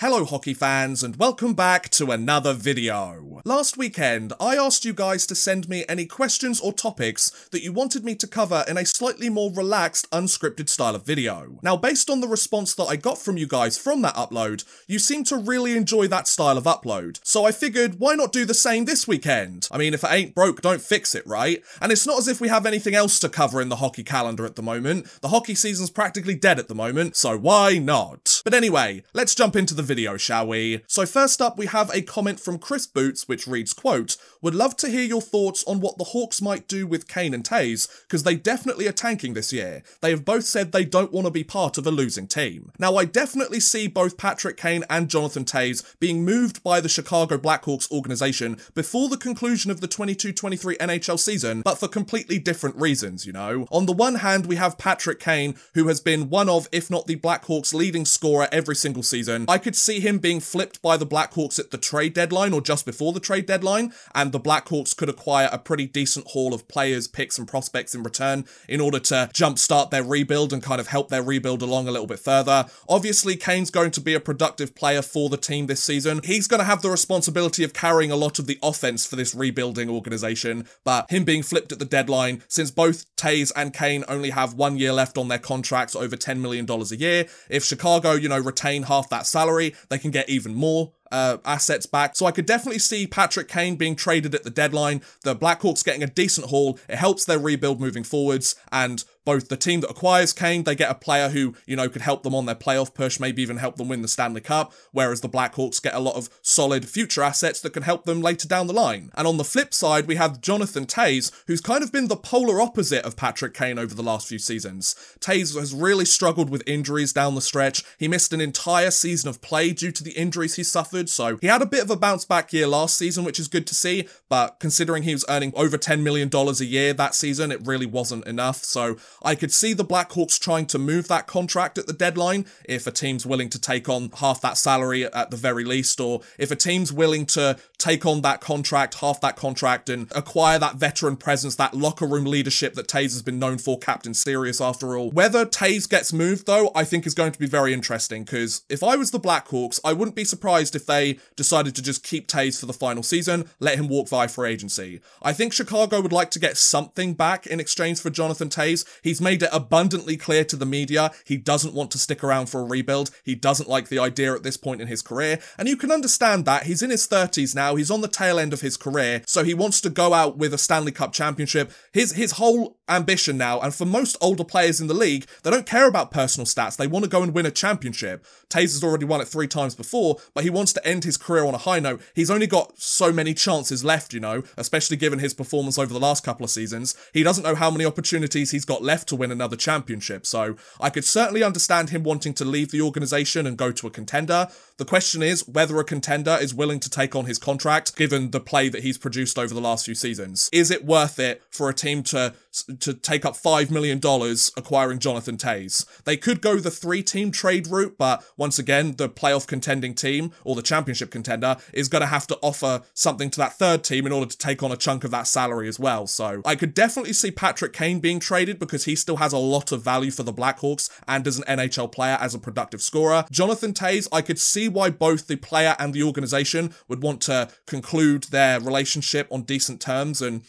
Hello hockey fans and welcome back to another video. Last weekend, I asked you guys to send me any questions or topics that you wanted me to cover in a slightly more relaxed, unscripted style of video. Now, based on the response that I got from you guys from that upload, you seem to really enjoy that style of upload. So I figured, why not do the same this weekend? I mean, if it ain't broke, don't fix it, right? And it's not as if we have anything else to cover in the hockey calendar at the moment. The hockey season's practically dead at the moment, so why not? But anyway, let's jump into the video, shall we? So first up, we have a comment from Chris Boots, which reads, quote, "Would love to hear your thoughts on what the Hawks might do with Kane and Toews, because they definitely are tanking this year. They have both said they don't want to be part of a losing team." Now, I definitely see both Patrick Kane and Jonathan Toews being moved by the Chicago Blackhawks organization before the conclusion of the 22-23 NHL season, but for completely different reasons, you know? On the one hand, we have Patrick Kane, who has been one of, if not the Blackhawks' leading scorer every single season. I could see him being flipped by the Blackhawks at the trade deadline or just before the trade deadline, and the Blackhawks could acquire a pretty decent haul of players, picks and prospects in return in order to jumpstart their rebuild and kind of help their rebuild along a little bit further. Obviously, Kane's going to be a productive player for the team this season. He's going to have the responsibility of carrying a lot of the offense for this rebuilding organization, but him being flipped at the deadline, since both Toews and Kane only have 1 year left on their contracts over $10 million a year, if Chicago, retain half that salary, they can get even more assets back. So I could definitely see Patrick Kane being traded at the deadline, the Blackhawks getting a decent haul, it helps their rebuild moving forwards, and both the team that acquires Kane, they get a player who, could help them on their playoff push, maybe even help them win the Stanley Cup, whereas the Blackhawks get a lot of solid future assets that can help them later down the line. And on the flip side, we have Jonathan Toews, who's kind of been the polar opposite of Patrick Kane over the last few seasons. Toews has really struggled with injuries down the stretch. He missed an entire season of play due to the injuries he suffered, so he had a bit of a bounce back year last season, which is good to see, but considering he was earning over $10 million a year that season, it really wasn't enough. So I could see the Blackhawks trying to move that contract at the deadline if a team's willing to take on half that salary at the very least, or if a team's willing to take on that contract, half that contract, and acquire that veteran presence, that locker room leadership that Toews has been known for, Captain Serious after all. Whether Toews gets moved though, I think is going to be very interesting, because if I was the Blackhawks, I wouldn't be surprised if they decided to just keep Toews for the final season, let him walk via free agency. I think Chicago would like to get something back in exchange for Jonathan Toews. He's made it abundantly clear to the media he doesn't want to stick around for a rebuild. He doesn't like the idea at this point in his career, and you can understand that. He's in his 30s now, he's on the tail end of his career, so he wants to go out with a Stanley Cup championship. His whole ambition now, and for most older players in the league, they don't care about personal stats, they want to go and win a championship. Toews has already won it 3 times before, but he wants to end his career on a high note. He's only got so many chances left, especially given his performance over the last couple of seasons. He doesn't know how many opportunities he's got left to win another championship, so I could certainly understand him wanting to leave the organization and go to a contender. The question is whether a contender is willing to take on his contract, given the play that he's produced over the last few seasons. Is it worth it for a team to take up $5 million acquiring Jonathan Toews? They could go the 3-team trade route, but once again, the playoff contending team, or the championship contender, is going to have to offer something to that 3rd team in order to take on a chunk of that salary as well. So I could definitely see Patrick Kane being traded because he still has a lot of value for the Blackhawks and as an NHL player, as a productive scorer. Jonathan Toews, I could see why both the player and the organization would want to conclude their relationship on decent terms and,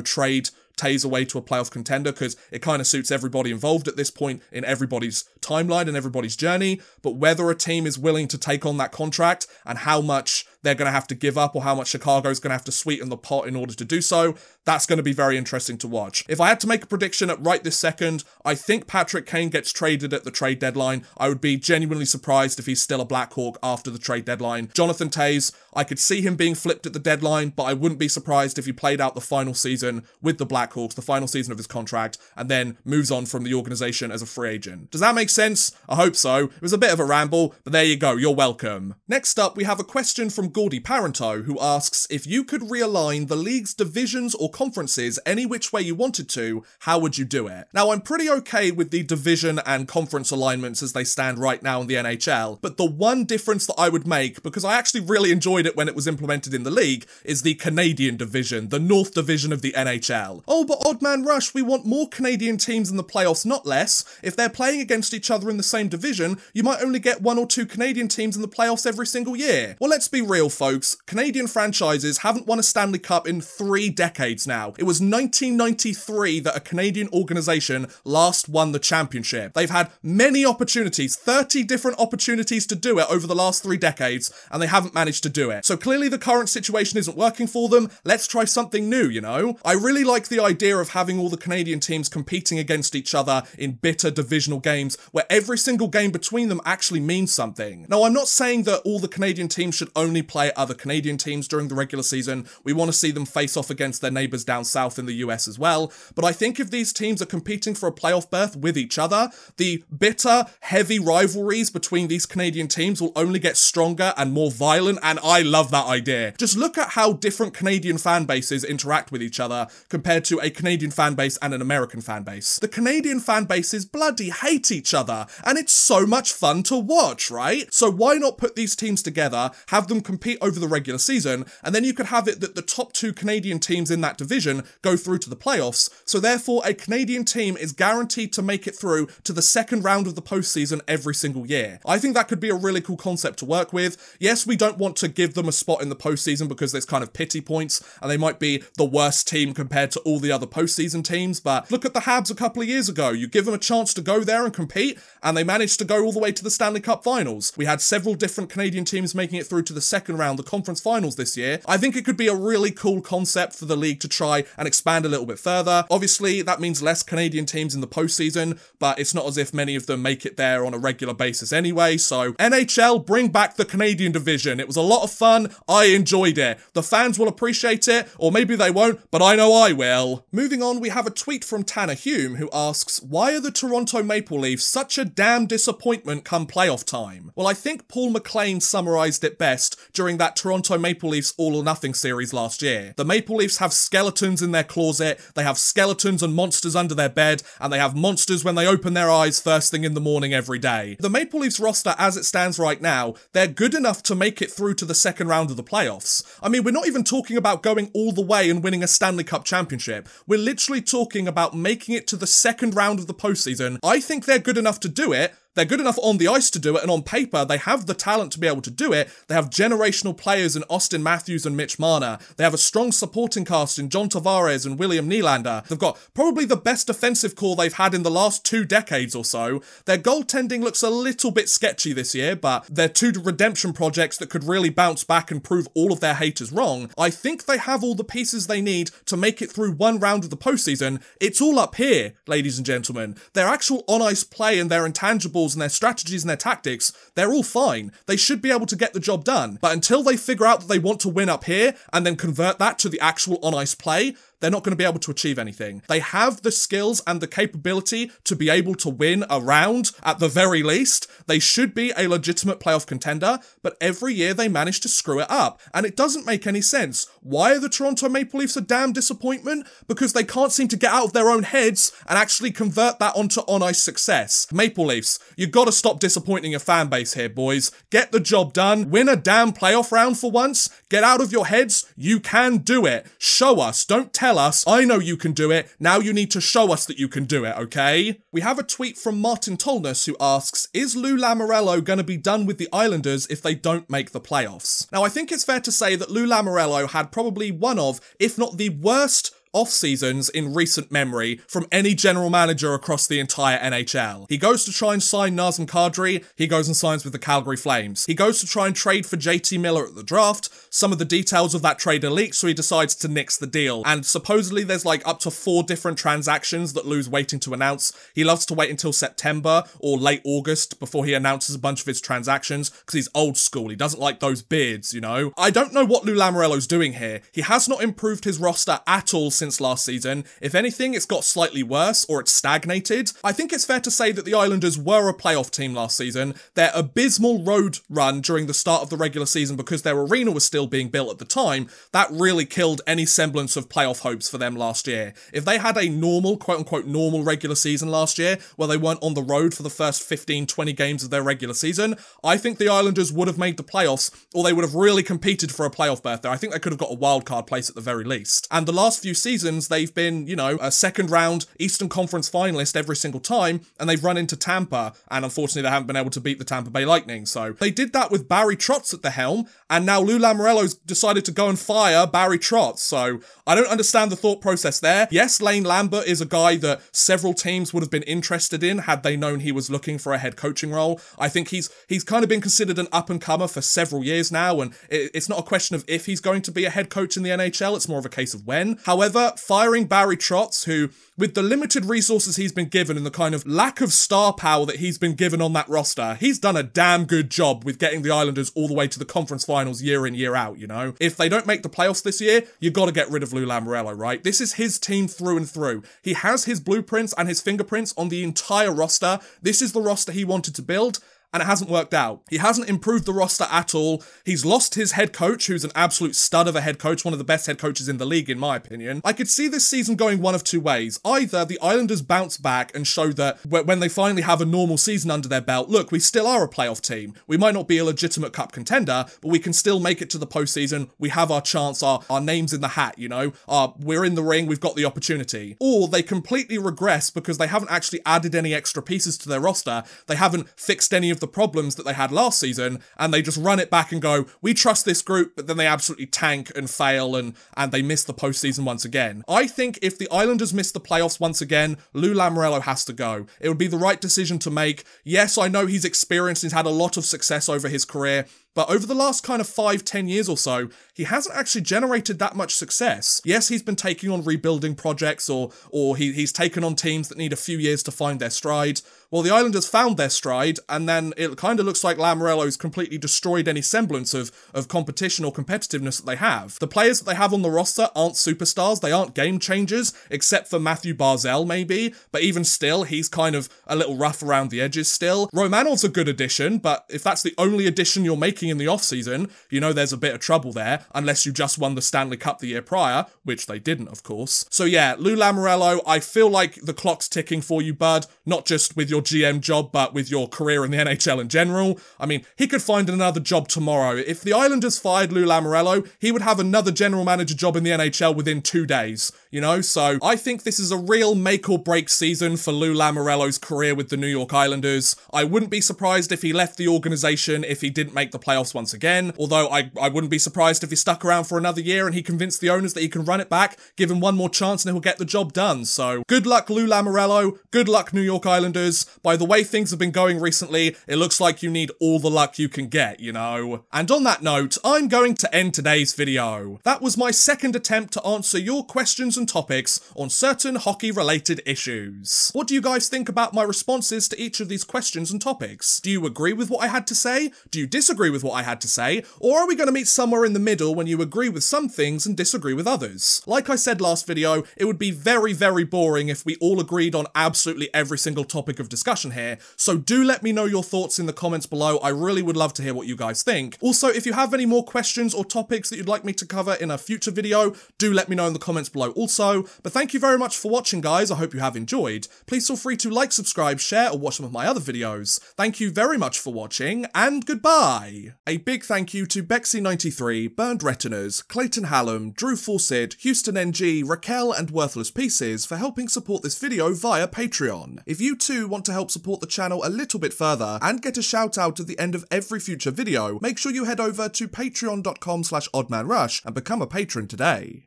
trade Toews away to a playoff contender, because it kind of suits everybody involved at this point in everybody's timeline and everybody's journey. But whether a team is willing to take on that contract and how much they're going to have to give up, or how much Chicago's going to have to sweeten the pot in order to do so, that's going to be very interesting to watch. If I had to make a prediction at right this second, I think Patrick Kane gets traded at the trade deadline. I would be genuinely surprised if he's still a Blackhawk after the trade deadline. Jonathan Toews, I could see him being flipped at the deadline, but I wouldn't be surprised if he played out the final season with the Blackhawks, the final season of his contract, and then moves on from the organization as a free agent. Does that make sense? I hope so. It was a bit of a ramble, but there you go, you're welcome. Next up, we have a question from from Gordy Parenteau, who asks, if you could realign the league's divisions or conferences any which way you wanted to, how would you do it? Now, I'm pretty okay with the division and conference alignments as they stand right now in the NHL, but the one difference that I would make, because I actually really enjoyed it when it was implemented in the league, is the Canadian division, the North Division of the NHL. Oh, but Odd Man Rush, we want more Canadian teams in the playoffs, not less. If they're playing against each other in the same division, you might only get 1 or 2 Canadian teams in the playoffs every single year. Well, let's be real, folks. Canadian franchises haven't won a Stanley Cup in 3 decades now. It was 1993 that a Canadian organisation last won the championship. They've had many opportunities, 30 different opportunities to do it over the last 3 decades, and they haven't managed to do it. So clearly the current situation isn't working for them. Let's try something new, you know? I really like the idea of having all the Canadian teams competing against each other in bitter divisional games where every single game between them actually means something. Now, I'm not saying that all the Canadian teams should only play other Canadian teams during the regular season. We want to see them face off against their neighbours down south in the US as well. But I think if these teams are competing for a playoff berth with each other, the bitter, heavy rivalries between these Canadian teams will only get stronger and more violent, and I love that idea. Just look at how different Canadian fan bases interact with each other compared to a Canadian fan base and an American fan base. The Canadian fan bases bloody hate each other, and it's so much fun to watch, right? So why not put these teams together, have them compete over the regular season, and then you could have it that the top 2 Canadian teams in that division go through to the playoffs, so therefore a Canadian team is guaranteed to make it through to the second round of the postseason every single year. I think that could be a really cool concept to work with. Yes, we don't want to give them a spot in the postseason because there's kind of pity points, and they might be the worst team compared to all the other postseason teams, but look at the Habs a couple of years ago. You give them a chance to go there and compete, and they managed to go all the way to the Stanley Cup finals. We had several different Canadian teams making it through to the second round, the conference finals this year. I think it could be a really cool concept for the league to try and expand a little bit further. Obviously, that means less Canadian teams in the postseason, but it's not as if many of them make it there on a regular basis anyway, so NHL, bring back the Canadian division. It was a lot of fun. I enjoyed it. The fans will appreciate it, or maybe they won't, but I know I will. Moving on, we have a tweet from Tanner Hume who asks, why are the Toronto Maple Leafs such a damn disappointment come playoff time? Well, I think Paul McLean summarised it best during that Toronto Maple Leafs All or Nothing series last year. The Maple Leafs have skeletons in their closet, they have skeletons and monsters under their bed, and they have monsters when they open their eyes first thing in the morning every day. The Maple Leafs roster as it stands right now, they're good enough to make it through to the second round of the playoffs. I mean, we're not even talking about going all the way and winning a Stanley Cup championship. We're literally talking about making it to the second round of the postseason. I think they're good enough to do it. They're good enough on the ice to do it, and on paper, they have the talent to be able to do it. They have generational players in Austin Matthews and Mitch Marner. They have a strong supporting cast in John Tavares and William Nylander. They've got probably the best defensive core they've had in the last 2 decades or so. Their goaltending looks a little bit sketchy this year, but they're 2 redemption projects that could really bounce back and prove all of their haters wrong. I think they have all the pieces they need to make it through one round of the postseason. It's all up here, ladies and gentlemen. Their actual on-ice play and their intangibles and their strategies and their tactics, they're all fine. They should be able to get the job done. But until they figure out that they want to win up here and then convert that to the actual on-ice play, they're not going to be able to achieve anything. They have the skills and the capability to be able to win a round, at the very least. They should be a legitimate playoff contender, but every year they manage to screw it up, and it doesn't make any sense. Why are the Toronto Maple Leafs a damn disappointment? Because they can't seem to get out of their own heads and actually convert that onto on-ice success. Maple Leafs, you've got to stop disappointing your fan base here, boys. Get the job done. Win a damn playoff round for once. Get out of your heads. You can do it. Show us. Don't tell us. I know you can do it. Now you need to show us that you can do it, okay? We have a tweet from Martin Tolness who asks, is Lou Lamoriello going to be done with the Islanders if they don't make the playoffs? Now, I think it's fair to say that Lou Lamoriello had probably one of, if not the worst, off-seasons in recent memory from any general manager across the entire NHL. He goes to try and sign Nazem Kadri, he goes and signs with the Calgary Flames. He goes to try and trade for JT Miller at the draft. Some of the details of that trade are leaked, so he decides to nix the deal. And supposedly there's like up to 4 different transactions that Lou's waiting to announce. He loves to wait until September or late August before he announces a bunch of his transactions, because he's old school. He doesn't like those beards, you know? I don't know what Lou Lamoriello's doing here. He has not improved his roster at all since last season. If anything, it's got slightly worse, or it's stagnated. I think it's fair to say that the Islanders were a playoff team last season. Their abysmal road run during the start of the regular season, because their arena was still being built at the time, that really killed any semblance of playoff hopes for them last year. If they had a normal, quote-unquote normal regular season last year, where they weren't on the road for the first 15-20 games of their regular season, I think the Islanders would have made the playoffs, or they would have really competed for a playoff berth there. I think they could have got a wildcard place at the very least. And the last few seasons, they've been, you know, a second round Eastern Conference finalist every single time, and they've run into Tampa, and unfortunately they haven't been able to beat the Tampa Bay Lightning. So they did that with Barry Trotz at the helm, and now Lou Lamoriello's decided to go and fire Barry Trotz. So I don't understand the thought process there. Yes, Lane Lambert is a guy that several teams would have been interested in had they known he was looking for a head coaching role. I think he's kind of been considered an up-and-comer for several years now, and it's not a question of if he's going to be a head coach in the NHL, it's more of a case of when. However, firing Barry Trotz, who, with the limited resources he's been given and the kind of lack of star power that he's been given on that roster, he's done a damn good job with getting the Islanders all the way to the conference finals year in, year out, you know? If they don't make the playoffs this year, you got to get rid of Lou Lamoriello, right? This is his team through and through. He has his blueprints and his fingerprints on the entire roster. This is the roster he wanted to build, and it hasn't worked out. He hasn't improved the roster at all. He's lost his head coach, who's an absolute stud of a head coach, one of the best head coaches in the league, in my opinion. I could see this season going one of two ways. Either the Islanders bounce back and show that when they finally have a normal season under their belt, look, we still are a playoff team. We might not be a legitimate cup contender, but we can still make it to the postseason. We have our chance, our names in the hat, you know? We're in the ring, we've got the opportunity. Or they completely regress because they haven't actually added any extra pieces to their roster. They haven't fixed any of the problems that they had last season, and they just run it back and go, we trust this group, but then they absolutely tank and fail, and they miss the postseason once again. I think if the Islanders miss the playoffs once again, Lou Lamoriello has to go. It would be the right decision to make. Yes, I know he's experienced, he's had a lot of success over his career, but over the last kind of 5-10 years or so, he hasn't actually generated that much success. Yes, he's been taking on rebuilding projects, or he's taken on teams that need a few years to find their stride. Well, the Islanders found their stride, and then it kind of looks like Lamoriello's completely destroyed any semblance of competition or competitiveness that they have. The players that they have on the roster aren't superstars, they aren't game changers, except for Matthew Barzal maybe, but even still, he's kind of a little rough around the edges still. Romanov's a good addition, but if that's the only addition you're making in the offseason, you know there's a bit of trouble there, unless you just won the Stanley Cup the year prior, which they didn't, of course. So yeah, Lou Lamoriello, I feel like the clock's ticking for you, bud, not just with your GM job, but with your career in the NHL in general. I mean, he could find another job tomorrow. If the Islanders fired Lou Lamoriello, he would have another general manager job in the NHL within 2 days, you know? So I think this is a real make or break season for Lou Lamoriello's career with the New York Islanders. I wouldn't be surprised if he left the organization if he didn't make the playoffs once again, although I wouldn't be surprised if he stuck around for another year and he convinced the owners that he can run it back, give him one more chance and he'll get the job done. So good luck, Lou Lamoriello, good luck, New York Islanders. By the way things have been going recently, it looks like you need all the luck you can get, you know? And on that note, I'm going to end today's video. That was my second attempt to answer your questions and topics on certain hockey-related issues. What do you guys think about my responses to each of these questions and topics? Do you agree with what I had to say? Do you disagree with what I had to say? Or are we going to meet somewhere in the middle when you agree with some things and disagree with others? Like I said last video, it would be very, very boring if we all agreed on absolutely every single topic of discussion here, so do let me know your thoughts in the comments below. I really would love to hear what you guys think. Also, if you have any more questions or topics that you'd like me to cover in a future video, do let me know in the comments below also. But thank you very much for watching, guys. I hope you have enjoyed. Please feel free to like, subscribe, share, or watch some of my other videos. Thank you very much for watching, and goodbye! A big thank you to Bexy93, Burned Retinas, Clayton Hallam, Drew Fawcett, Houston NG, Raquel, and Worthless Pieces for helping support this video via Patreon. If you too want to help support the channel a little bit further and get a shout out at the end of every future video, make sure you head over to patreon.com/oddmanrush and become a patron today.